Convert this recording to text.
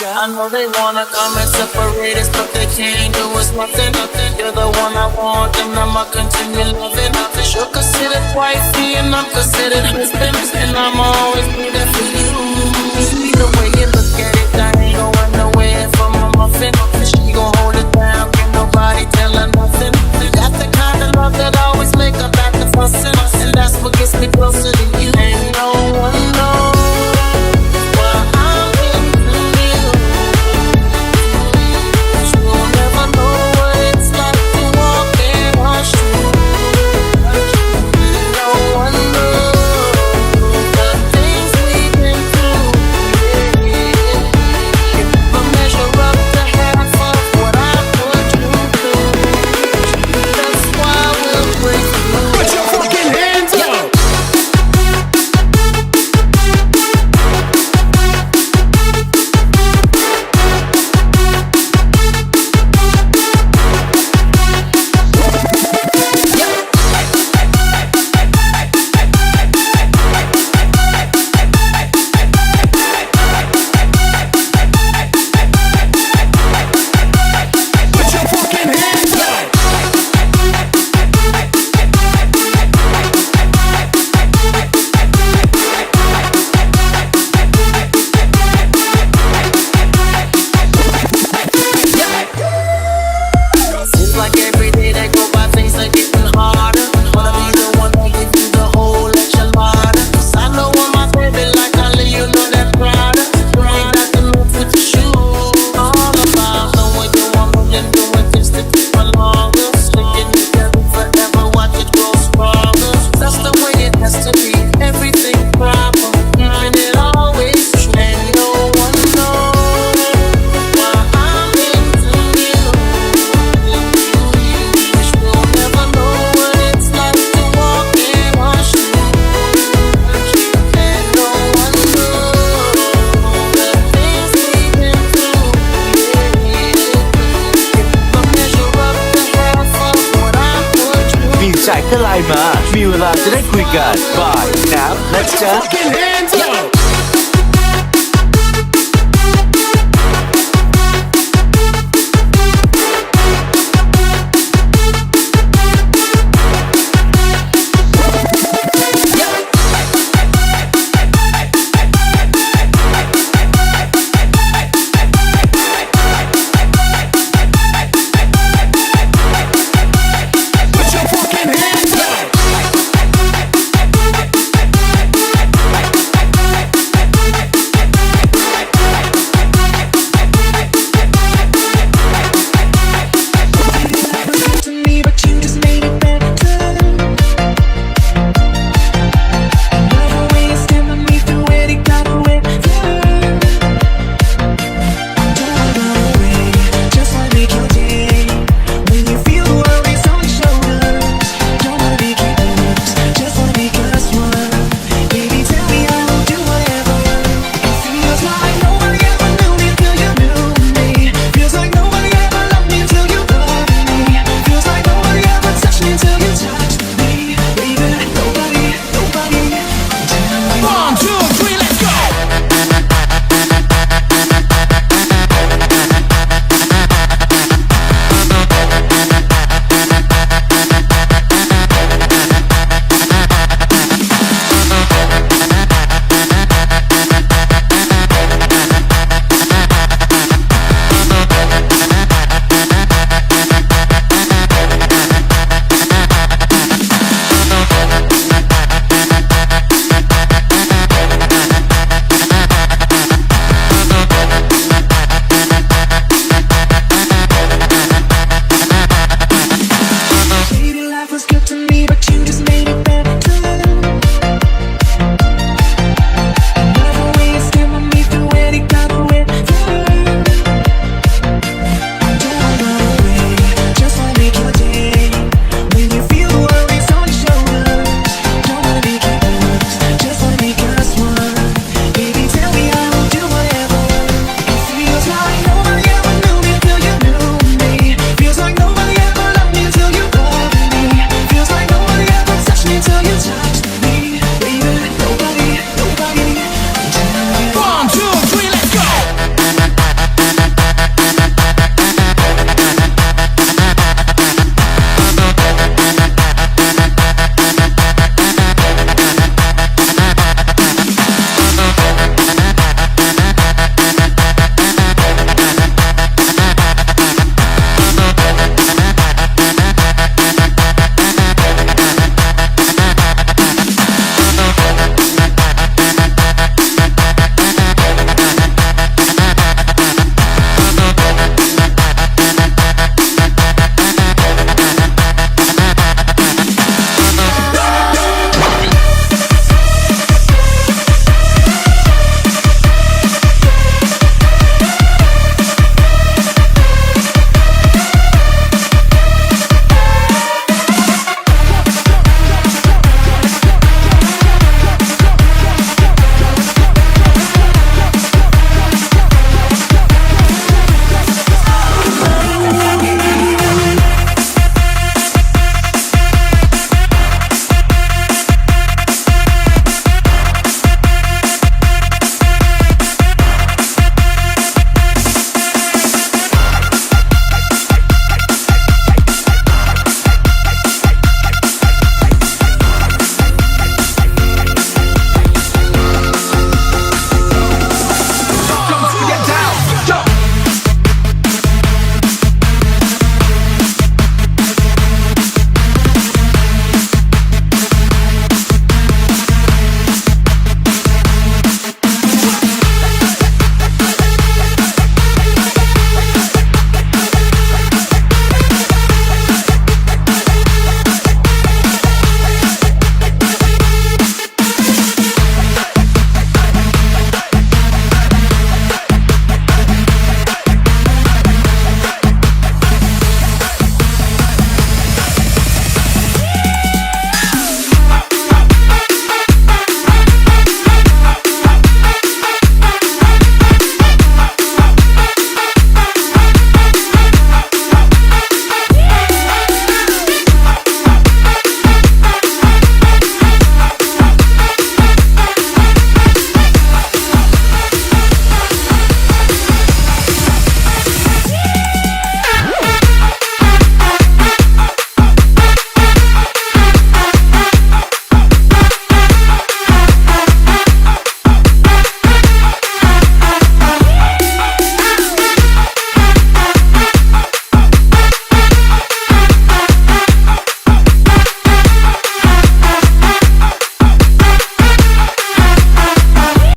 I know they wanna come and separate us, but they can't do us nothing. You're the one I want, and I'ma continue loving. You're considered wifey, and I'm considered husband, and I'ma always be there for you. The way you look at it, I ain't going nowhere from a muffin. She gon' hold it down, can't nobody tell her nothing. That's the kind of love that always make her back to fussing, and that's what gets me closer to you. Ain't no one knows.จ่ายแค่ไลน์มามีเวลาจะได้คุยกันบายน้ำและจ๊ะ